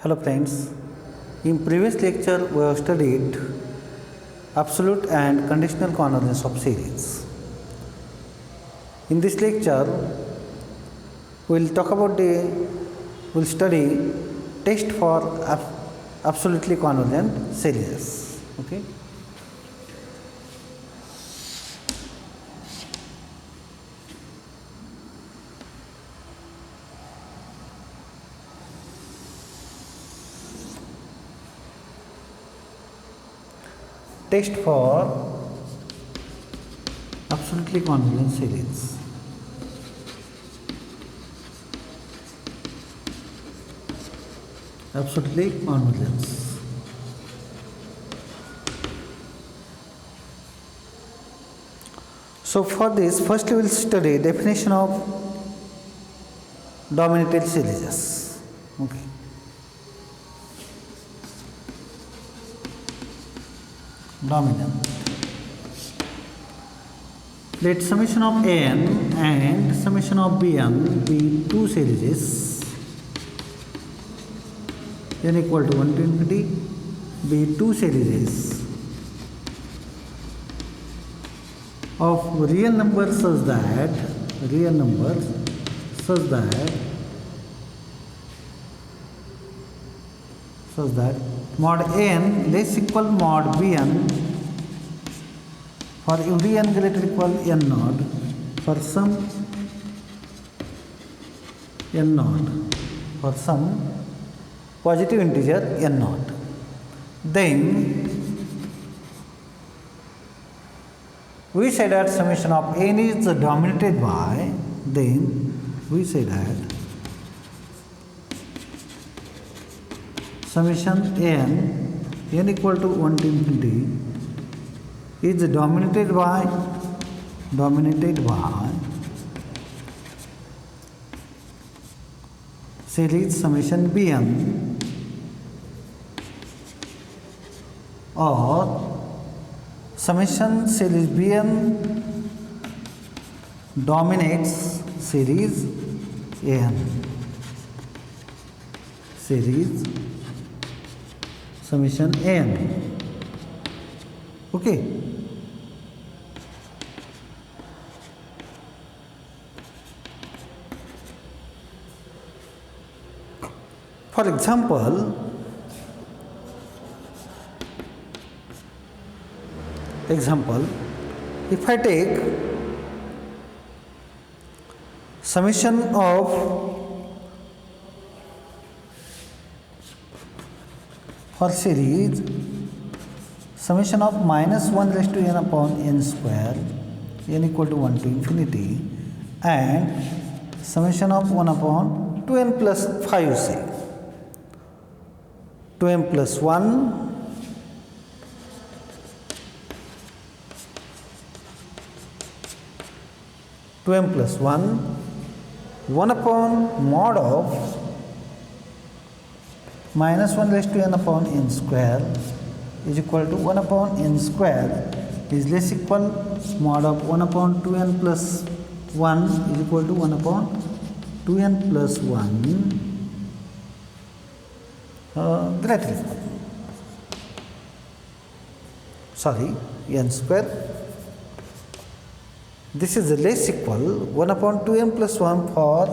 Hello friends, in previous lecture we have studied absolute and conditional convergence of series. In this lecture we will study test for absolutely convergent series. Okay. Test for absolutely convergent series. Absolutely convergence. So for this, first we will study definition of dominated series. Okay. Dominant. Let summation of n and summation of bn be two series, n equal to 1 to infinity, be two series of real numbers such that mod n less equal mod bn for every n greater equal n naught for some n naught for some positive integer n naught. Then we say that summation of n is dominated by, summation n equal to 1 to infinity is dominated by series summation bn, or summation series bn dominates series n, series summation n. Okay. For example, if I take summation of for series summation of minus 1 raised to n upon n square, n equal to 1 to infinity, and summation of 1 upon 2n plus 5, say 2n plus 1 2m plus 1 upon mod of minus 1 raised to n upon n square is equal to 1 upon n square is less equal mod of 1 upon 2n plus 1 is equal to 1 upon 2n plus 1 greater equal. Sorry, n square. This is less equal 1 upon 2n plus 1 for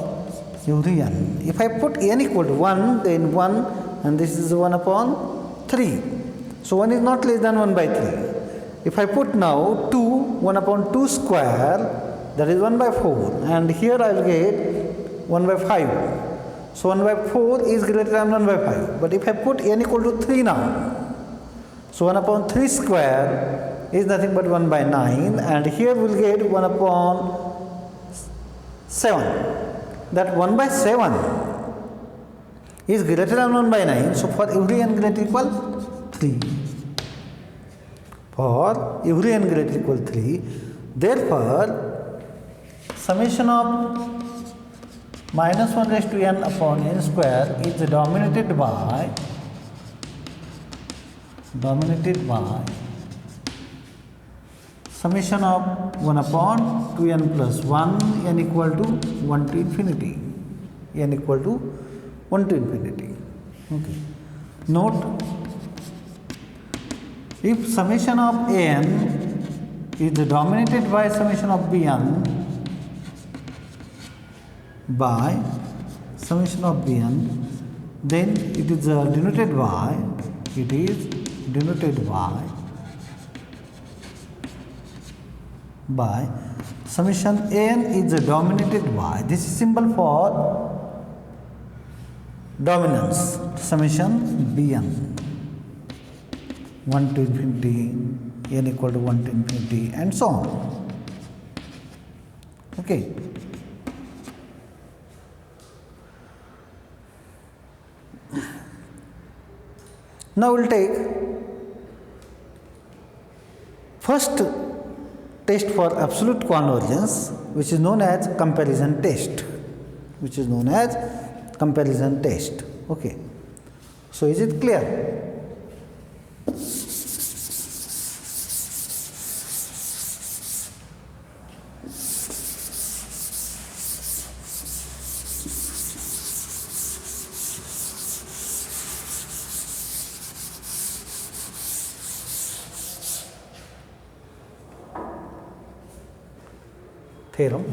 every n. If I put n equal to 1, then 1, and this is 1 upon 3. So 1 is not less than 1 by 3. If I put now 2, 1 upon 2 square, that is 1 by 4, and here I will get 1 by 5. So 1 by 4 is greater than 1 by 5. But if I put n equal to 3 now, so 1 upon 3 square is nothing but 1 by 9, and here we will get 1 upon 7. That 1 by 7 is greater than 1 by 9. So for every n greater equal 3. For every n greater equal 3. Therefore, summation of minus 1 raised to n upon n square is dominated by summation of 1 upon 2n plus 1 n equal to 1 to infinity, n equal to 1 to infinity. Okay. Note, if summation of n is dominated by summation of bn by summation of bn, then it is denoted by summation n is dominated by, this is symbol for dominance, summation bn 1 to infinity, n equal to 1 to infinity, and so on. Okay. Now we will take first test for absolute convergence, which is known as comparison test. Okay. So is it clear? Theorem,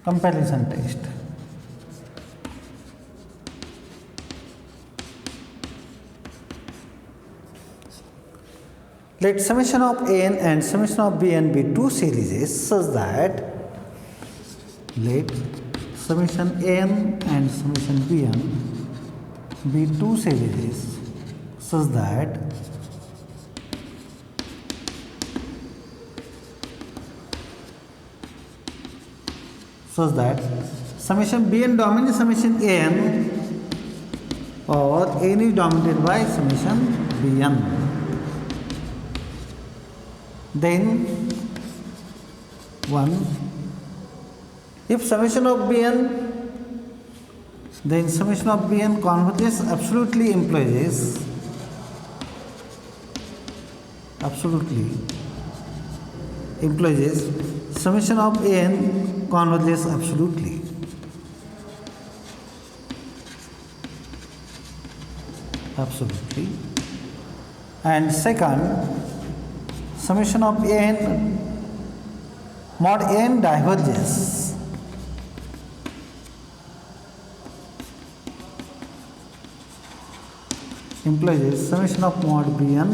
comparison test. Let summation of n and summation of bn be two series such that, let summation n and summation bn be two series such that summation bn dominates summation n, or n is dominated by summation bn. Then 1, if summation of bn, then summation of bn converges absolutely implies summation of n converges absolutely. And second, summation of n mod n diverges implies summation of mod bn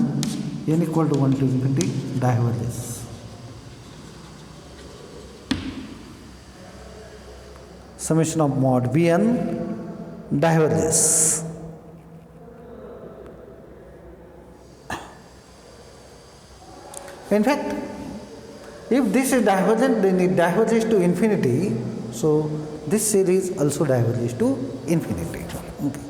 n equal to 1 to infinity diverges. Summation of mod bn diverges. In fact, if this is divergent, then it diverges to infinity. So this series also diverges to infinity. Okay.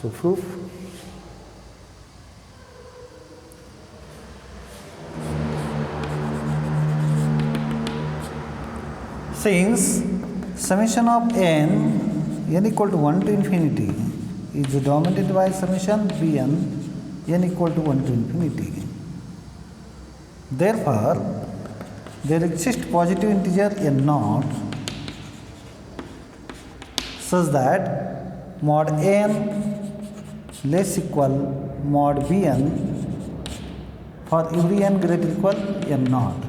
So proof. Since summation of n equal to 1 to infinity is dominated by summation bn n equal to 1 to infinity, therefore there exists positive integer n naught such that mod n less equal mod bn for every n greater equal n naught.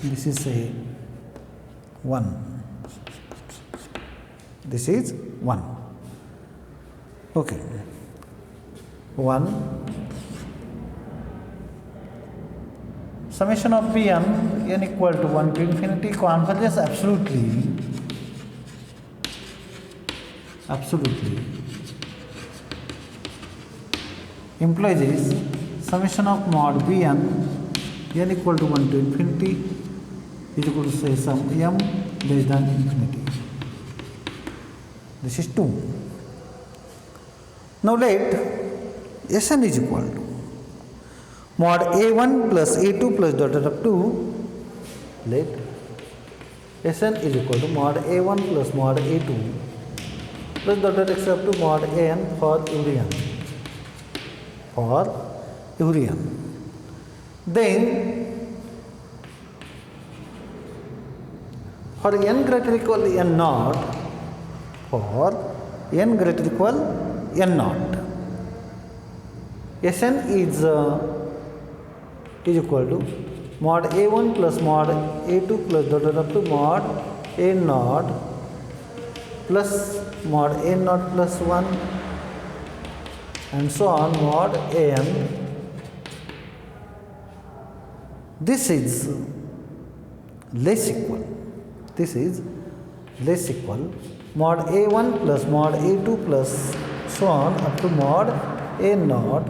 This is a 1. This is 1. Okay. 1. Summation of bn n equal to 1 to infinity converges absolutely. Implies summation of mod bn n equal to 1 to infinity is equal to say some m less than infinity. This is 2. Now let Sn is equal to mod a1 plus a2 plus dot dot up to, let Sn is equal to mod a1 plus mod a2 plus dot dot x up to mod an for every n. Then for n greater equal n naught, for n greater equal n naught, Sn is equal to mod a1 plus mod a2 plus dot dot up to mod a naught plus mod a naught plus 1 and so on mod an. This is less equal. This is less equal mod a1 plus mod a2 plus so on up to mod a naught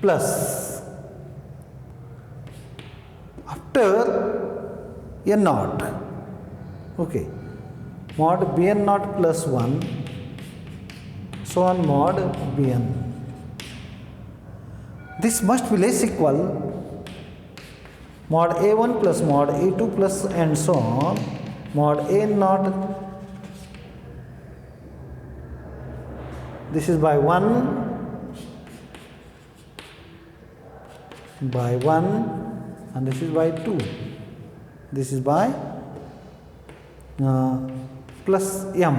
plus after n naught, okay, mod bn naught plus 1 so on mod bn. This must be less equal mod a1 plus mod a2 plus and so on mod a naught. This is by 1 and this is by 2. This is by plus m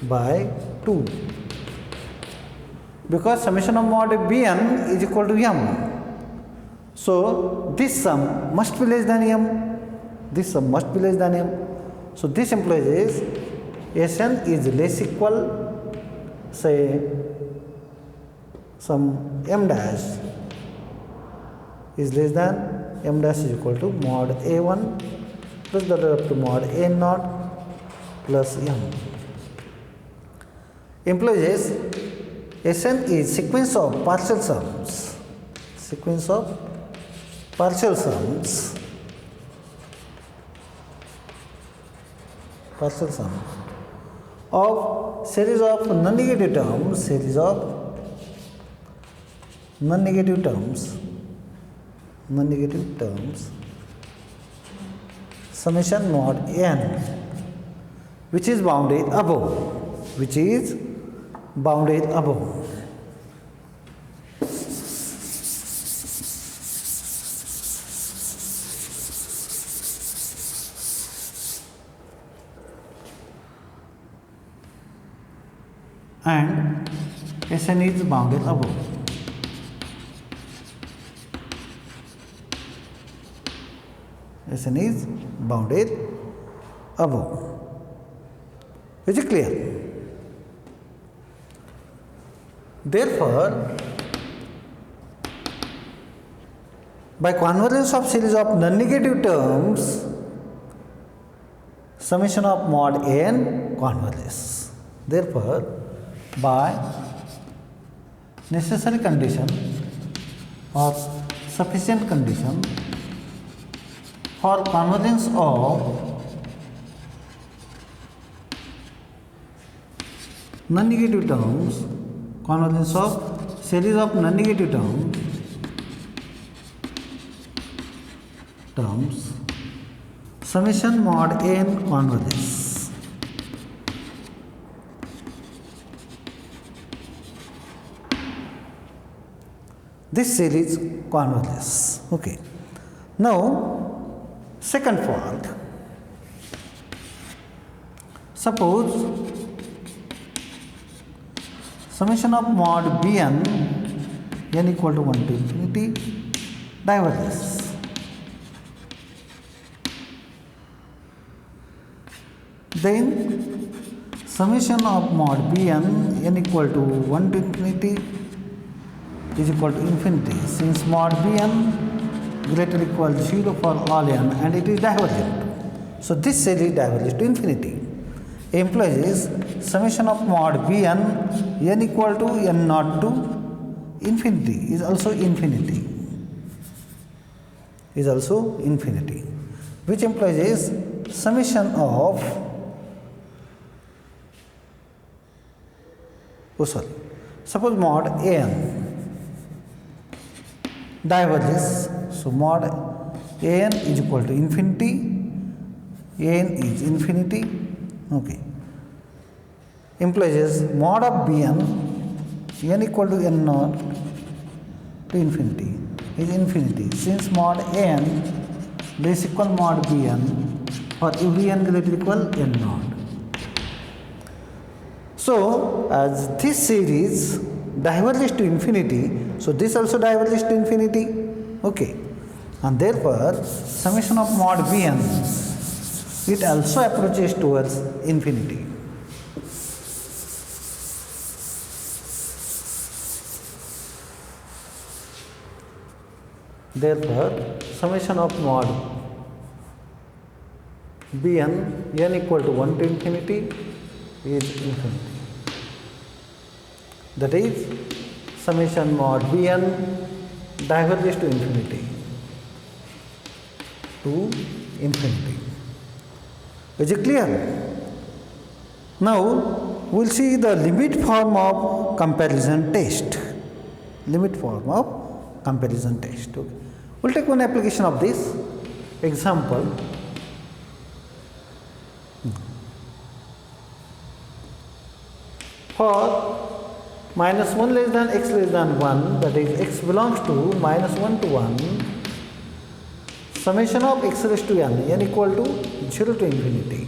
by 2, because summation of mod bn is equal to m. So this sum must be less than m. This sum must be less than m. So this implies Sn is less equal, say, some m dash is less than m dash is equal to mod a1 plus dot up to mod a naught plus m. Implies Sn is sequence of partial sums. Sequence of partial sums. Partial sums of series of non-negative terms, series of non-negative terms, summation mod n, which is bounded above, which is bounded above. And Sn is bounded above. Sn is bounded above. Is it clear? Therefore, by convergence of series of non-negative terms, summation of mod n converges. Therefore, by necessary condition or sufficient condition for convergence of non-negative terms, convergence of series of non-negative terms, summation mod n converges. This series converges. Okay. Now, second fault. Suppose summation of mod bn n equal to 1 to infinity diverges. Then summation of mod bn n equal to 1 to infinity is equal to infinity, since mod bn greater or equal to 0 for all n and it is divergent. So this series diverges to infinity. Implies summation of mod bn n equal to n naught to infinity is also infinity. Is also infinity, which implies summation of suppose mod an diverges, so mod an is equal to infinity, an is infinity, okay, implies mod of bn n equal to n naught to infinity is infinity, since mod n less equal mod bn for every n greater equal n naught. So as this series diverges to infinity, so this also diverges to infinity. Okay, and therefore summation of mod bn, it also approaches towards infinity. Therefore summation of mod bn n equal to 1 to infinity is infinity. That is summation mod bn diverges to infinity. Is it clear? Now we will see the limit form of comparison test. Limit form of comparison test. Okay. We will take one application of this. Example. For minus 1 less than x less than 1, that is x belongs to minus 1 to 1, summation of x raised to n equal to 0 to infinity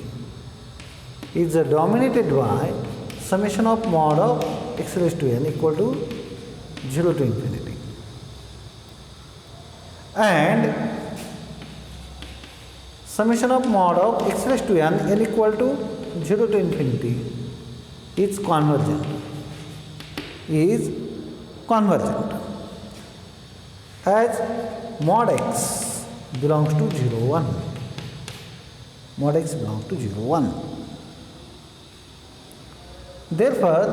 is dominated by summation of mod of x raised to n equal to 0 to infinity. And summation of mod of x raised to n equal to 0 to infinity is convergent. As mod x belongs to 0, 1. Mod x belongs to 0, 1. Therefore,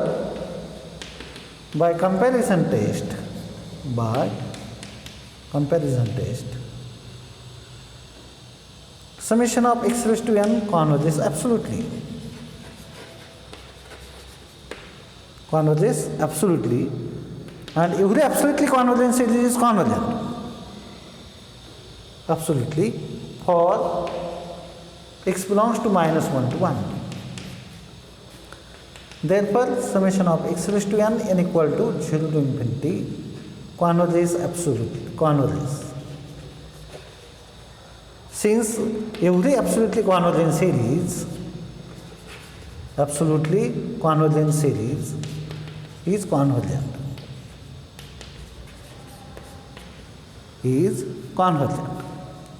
by comparison test, summation of x raised to n converges absolutely. And every absolutely convergent series is convergent. Absolutely, for x belongs to minus 1 to 1. Therefore, summation of x raised to n equal to 0 to infinity converges absolutely. Since every absolutely convergent series is convergent.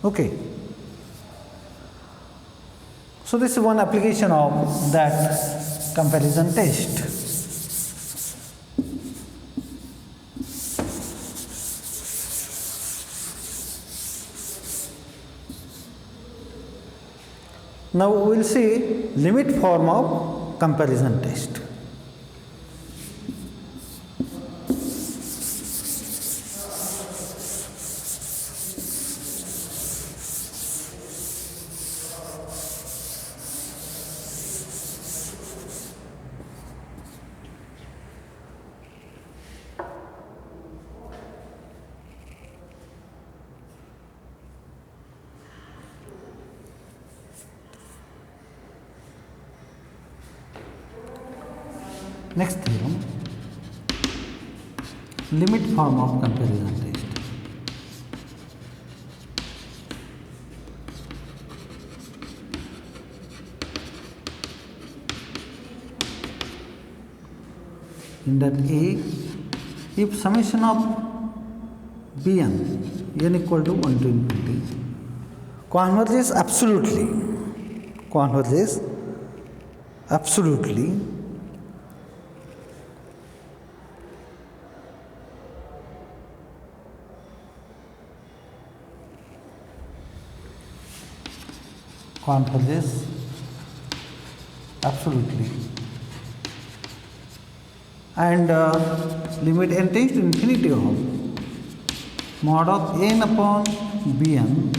Okay. So this is one application of that comparison test. Now we will see limit form of comparison test. Next theorem, limit form of comparison test. In that A, if summation of Bn n equal to 1 to infinity converges absolutely, and limit n tends to infinity of mod of n upon bn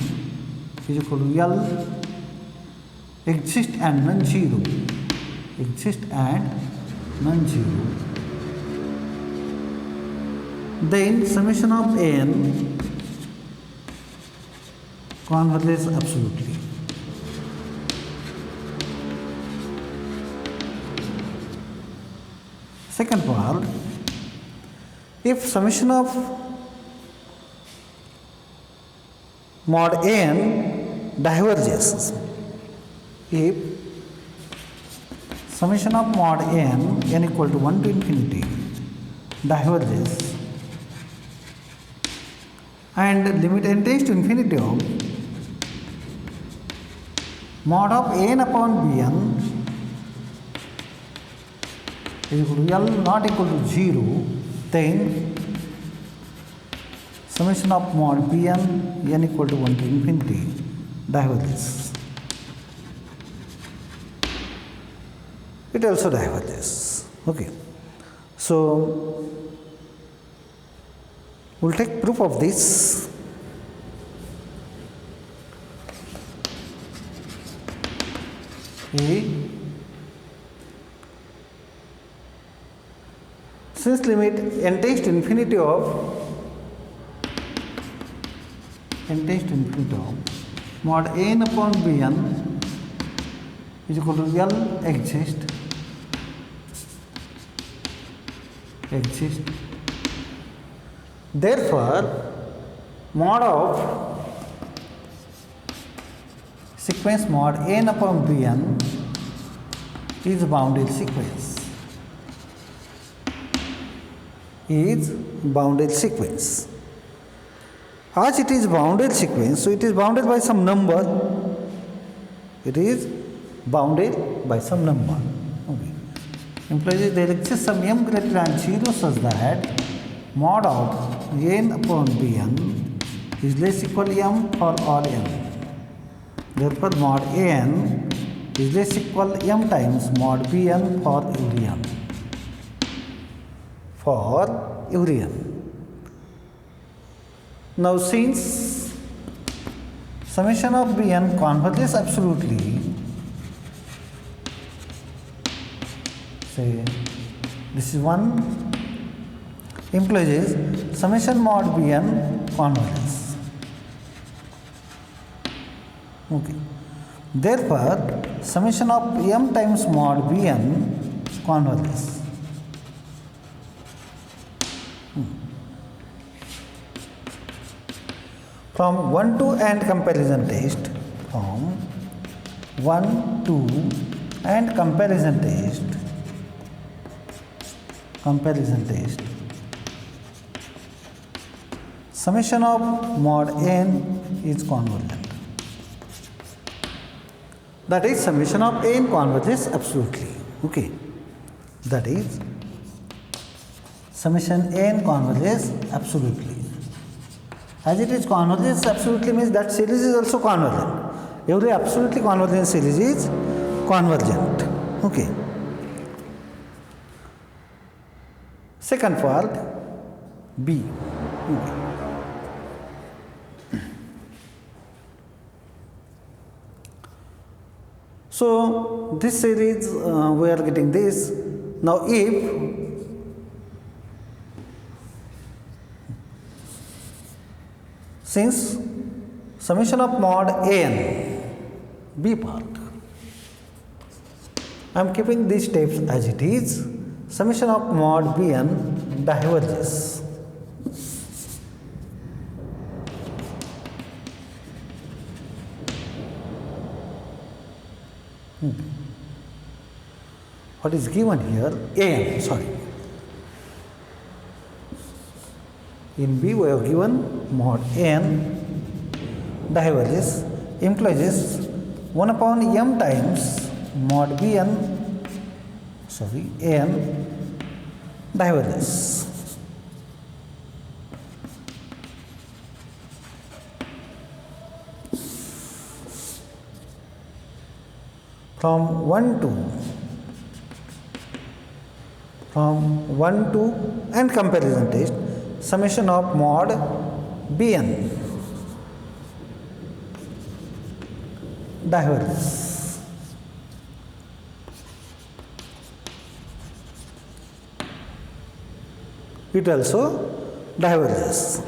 is equal to L exist and non-zero, then summation of n converges absolutely. Second part, if summation of mod n diverges. If summation of mod n equal to 1 to infinity diverges and limit n tends to infinity of mod of n upon bn is equal to L not equal to 0, then summation of mod bn n equal to 1 to infinity diverges. It also diverges. Okay. So we'll take proof of this. Since limit n tends to infinity of mod n upon bn is equal to L exist. Therefore, mod of sequence mod n upon bn is bounded sequence. As it is bounded sequence, so it is bounded by some number. Okay. Implies there exists some m greater than 0 such that mod of n upon bn is less equal to m for all n. Therefore, mod n is less equal to m times mod bn for every n. Now, since summation of bn converges absolutely, say this is 1 implies summation mod bn converges. Okay. Therefore, summation of m times mod bn converges. From 1 to and comparison test, summation of mod n is convergent. That is, summation of n converges absolutely. Okay. That is, summation n converges absolutely. As it is converges absolutely means that series is also convergent. Every absolutely convergent series is convergent. Okay. Second part, B. Okay. So this series we are getting this. Now if since summation of mod n, B part, I am keeping these steps as it is, summation of mod bn diverges. What is given here? An, sorry. In B we have given mod n diverges, implies 1 upon m times mod bn, sorry, n diverges. From 1 to and comparison test, summation of mod bn diverges. It also diverges.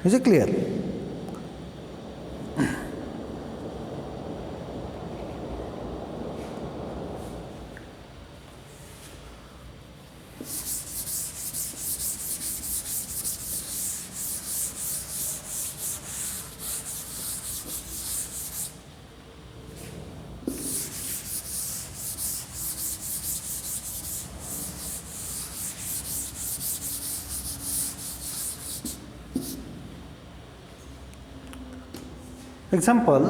Is it clear? Example,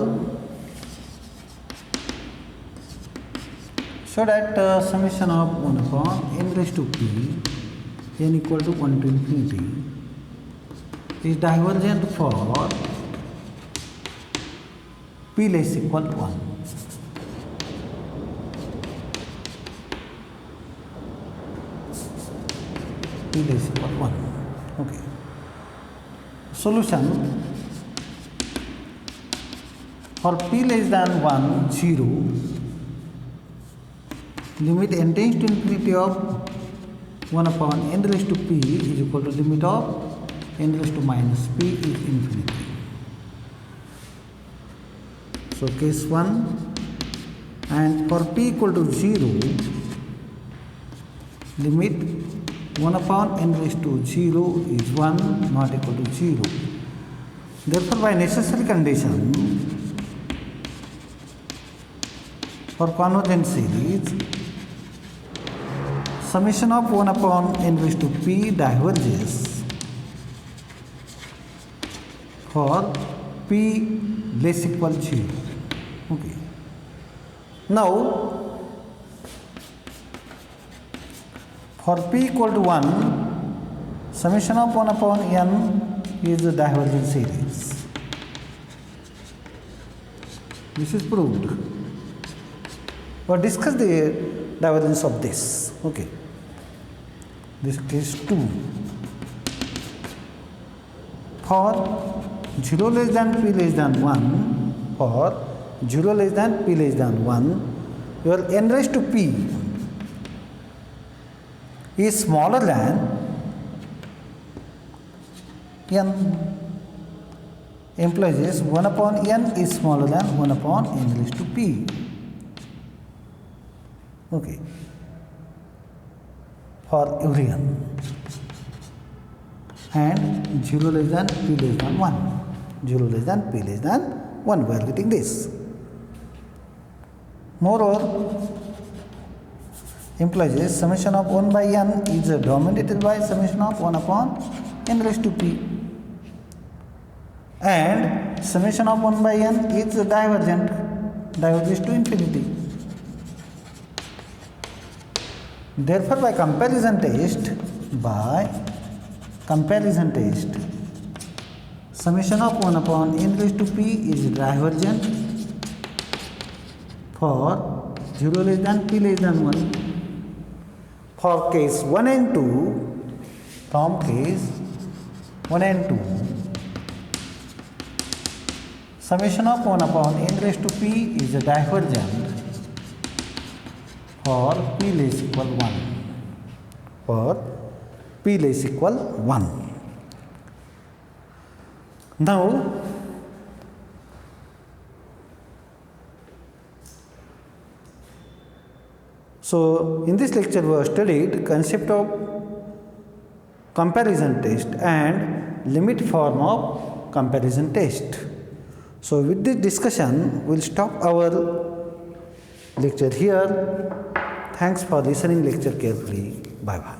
so that summation of 1 upon n raised to p n equal to 1 to infinity is divergent for p less equal to 1. P less equal to 1. Okay. Solution for p less than 1, 0, limit n tends to infinity of 1 upon n raised to p is equal to limit of n raised to minus p is infinity. So case 1, and for p equal to 0, limit 1 upon n raised to 0 is 1 not equal to 0. Therefore, by necessary condition, for convergent series, summation of 1 upon n raised to p diverges for p less equal 0. Okay. Now, for p equal to 1, summation of 1 upon n is the divergent series. This is proved. Or discuss the divergence of this. Okay. This case 2. For 0 less than p less than 1, for 0 less than p less than 1, your n raised to p is smaller than n, implies this 1 upon n is smaller than 1 upon n raised to p. Okay. For every n, and 0 less than p less than 1, 0 less than p less than 1, we are getting this. Moreover, implies this summation of 1 by n is dominated by summation of 1 upon n raised to p, and summation of 1 by n is divergent, diverges to infinity. Therefore, by comparison test, summation of 1 upon n raised to p is divergent for 0 less than p less than 1. For case 1 and 2, from case 1 and 2, summation of 1 upon n raised to p is divergent for p less equal 1. For p less equal 1. Now, so in this lecture we have studied concept of comparison test and limit form of comparison test. So with this discussion, we will stop our lecture here. Thanks for listening lecture carefully. Bye bye.